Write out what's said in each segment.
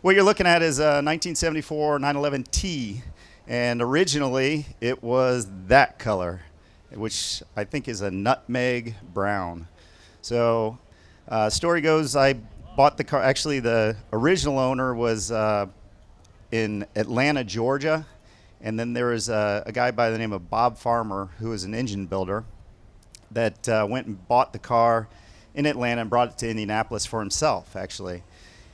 What you're looking at is a 1974 911T, and originally it was that color, which I think is a nutmeg brown. So, story goes, I bought the car. Actually, the original owner was in Atlanta, Georgia, and then there was a guy by the name of Bob Farmer, who was an engine builder, that went and bought the car in Atlanta and brought it to Indianapolis for himself, actually.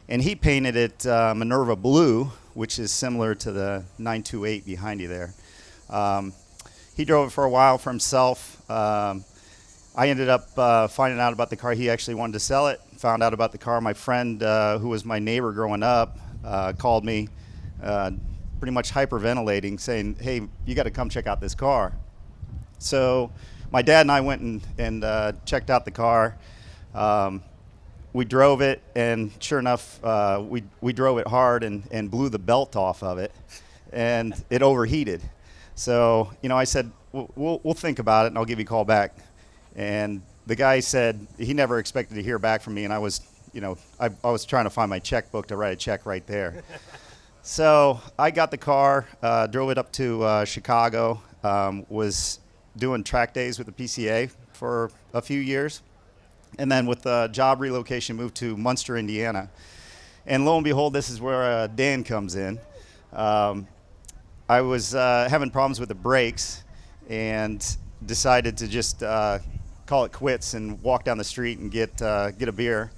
And he painted it Minerva Blue, which is similar to the 928 behind you there. He drove it for a while for himself. I ended up finding out about the car. He actually wanted to sell it. Found out about the car. My friend, who was my neighbor growing up, called me, pretty much hyperventilating, saying, "Hey, you got to come check out this car." So my dad and I went and checked out the car. We drove it, and sure enough, we drove it hard and blew the belt off of it, and it overheated. So, I said, we'll think about it, and I'll give you a call back. And the guy said he never expected to hear back from me, and I was trying to find my checkbook to write a check right there. So I got the car, drove it up to Chicago, was doing track days with the PCA for a few years. And then with the job relocation, moved to Munster, Indiana. And lo and behold, this is where Dan comes in. I was having problems with the brakes and decided to just call it quits and walk down the street and get a beer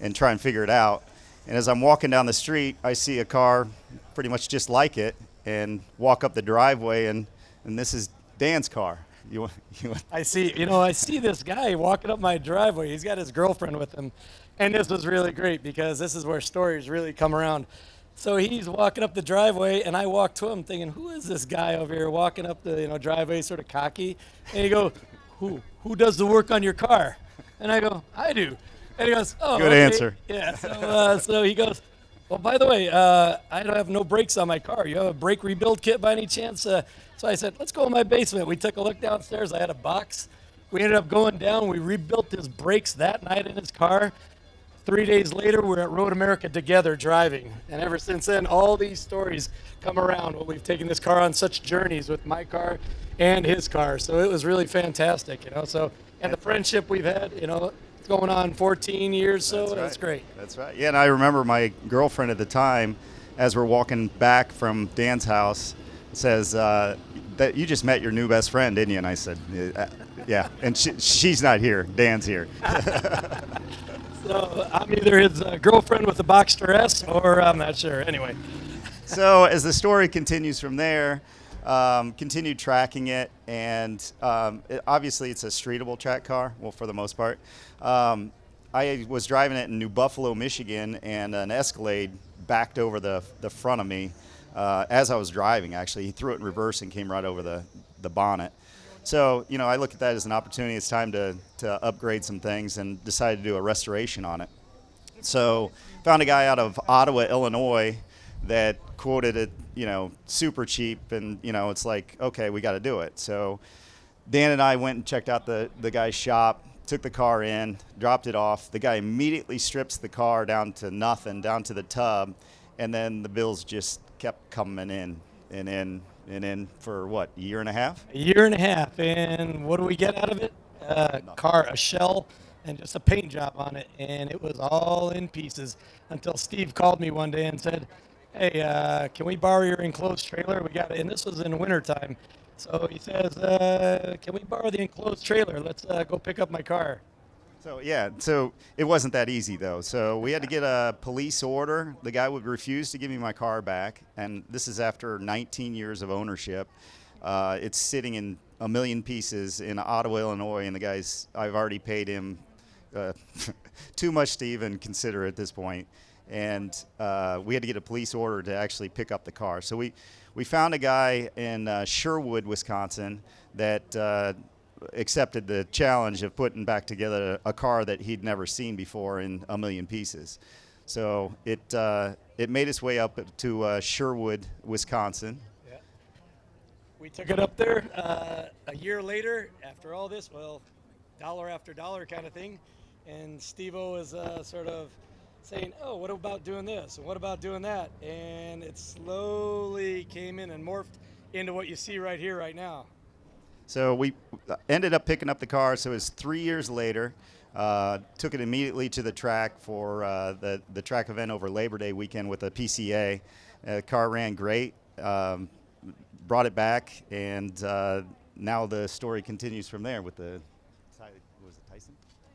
and try and figure it out. And as I'm walking down the street, I see a car pretty much just like it and walk up the driveway, and this is Dan's car. I see this guy walking up my driveway. He's got his girlfriend with him. And this was really great because this is where stories really come around. So he's walking up the driveway, and I walk to him thinking, who is this guy over here walking up the driveway sort of cocky? And he goes, who does the work on your car? And I go, I do. And he goes, oh, good okay. answer. Yeah. So he goes, well, by the way, I don't have no brakes on my car. You have a brake rebuild kit by any chance? So I said, let's go in my basement. We took a look downstairs. I had a box. We ended up going down. We rebuilt his brakes that night in his car. 3 days later, we're at Road America together driving. And ever since then, all these stories come around when we've taken this car on such journeys with my car and his car. So it was really fantastic, and the friendship we've had, it's going on 14 years, so that's great. That's right. Yeah, and I remember my girlfriend at the time, as we're walking back from Dan's house, says, that you just met your new best friend, didn't you? And I said, yeah. And she's not here. Dan's here. So I'm either his girlfriend with a Boxster S, or I'm not sure. Anyway. So as the story continues from there, continued tracking it, and obviously it's a streetable track car, well, for the most part. I was driving it in New Buffalo, Michigan, and an Escalade backed over the front of me as I was driving, actually. He threw it in reverse and came right over the bonnet. So, I look at that as an opportunity. It's time to upgrade some things, and decided to do a restoration on it. So found a guy out of Ottawa, Illinois, that quoted it, super cheap, and, it's like, okay, we got to do it. So Dan and I went and checked out the guy's shop, took the car in, dropped it off. The guy immediately strips the car down to nothing, down to the tub, and then the bills just kept coming in and in and in for what, a year and a half? A year and a half, and what do we get out of it? A shell, and just a paint job on it, and it was all in pieces until Steve called me one day and said, hey, can we borrow your enclosed trailer? We got it, and this was in wintertime. So he says, can we borrow the enclosed trailer? Let's go pick up my car. So it wasn't that easy, though. So we had to get a police order. The guy would refuse to give me my car back, and this is after 19 years of ownership. It's sitting in a million pieces in Ottawa, Illinois, and I've already paid him too much to even consider at this point. And we had to get a police order to actually pick up the car. So we found a guy in Sherwood, Wisconsin, that accepted the challenge of putting back together a car that he'd never seen before in a million pieces. So it made its way up to Sherwood, Wisconsin. Yeah. We took it up there a year later. After all this, well, dollar after dollar kind of thing, and Steve-O is sort of saying, "Oh, what about doing this? And what about doing that?" And it slowly came in and morphed into what you see right here, right now. So we ended up picking up the car. So it was 3 years later. Took it immediately to the track for the track event over Labor Day weekend with a PCA. The car ran great. Brought it back, and now the story continues from there with the was it Tyson?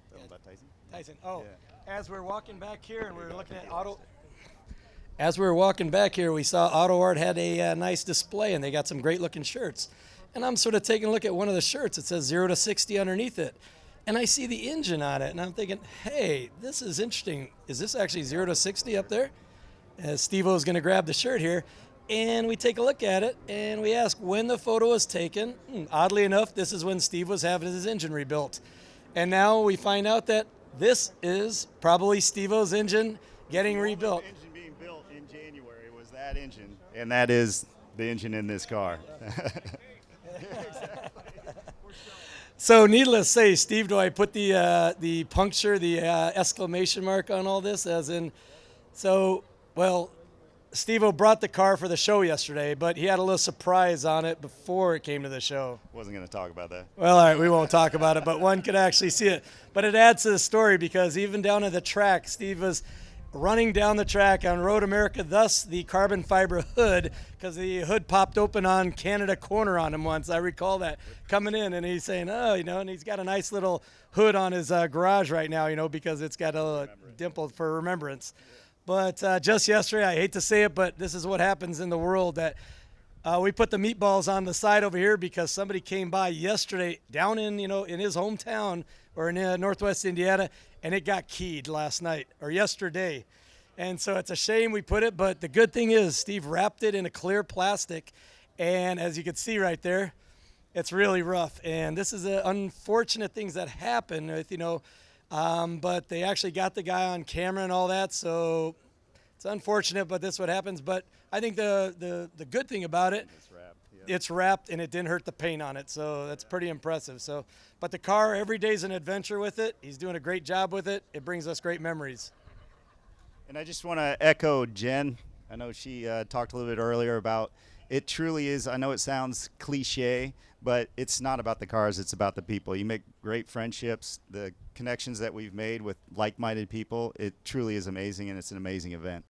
Tell them about Tyson. Tyson. Oh, Yeah. as we're walking back here and we're looking at auto. As we were walking back here, we saw Auto Art had a nice display, and they got some great looking shirts. And I'm sort of taking a look at one of the shirts. It says 0 to 60 underneath it. And I see the engine on it, and I'm thinking, hey, this is interesting. Is this actually 0 to 60 up there? As Steve-O's going to grab the shirt here. And we take a look at it, and we ask when the photo was taken. Oddly enough, this is when Steve was having his engine rebuilt. And now we find out that this is probably Steve-O's engine getting rebuilt. The engine being built in January was that engine, and that is the engine in this car. So, needless to say, Steve, do I put the puncture, the exclamation mark on all this? As in, so, well, Steve-O brought the car for the show yesterday, but he had a little surprise on it before it came to the show. Wasn't going to talk about that. Well, all right, we won't talk about it, but one could actually see it. But it adds to the story because even down at the track, Steve was running down the track on Road America, thus the carbon fiber hood, because the hood popped open on Canada Corner on him once. I recall that coming in, and he's saying, oh, and he's got a nice little hood on his garage right now, because it's got a dimple for remembrance. But just yesterday, I hate to say it, but this is what happens in the world, that we put the meatballs on the side over here because somebody came by yesterday down in his hometown or in Northwest Indiana, and it got keyed last night or yesterday. And so it's a shame we put it, but the good thing is Steve wrapped it in a clear plastic, and as you can see right there, it's really rough. And this is the unfortunate things that happen with, but they actually got the guy on camera and all that, so it's unfortunate, but this is what happens. But I think the good thing about it, it's wrapped and it didn't hurt the paint on it, so that's pretty impressive. So, but the car, every day's an adventure with it. He's doing a great job with it. It brings us great memories. And I just want to echo Jen. I know she talked a little bit earlier about it truly is. I know it sounds cliche, but it's not about the cars. It's about the people. You make great friendships. The connections that we've made with like-minded people, it truly is amazing, and it's an amazing event.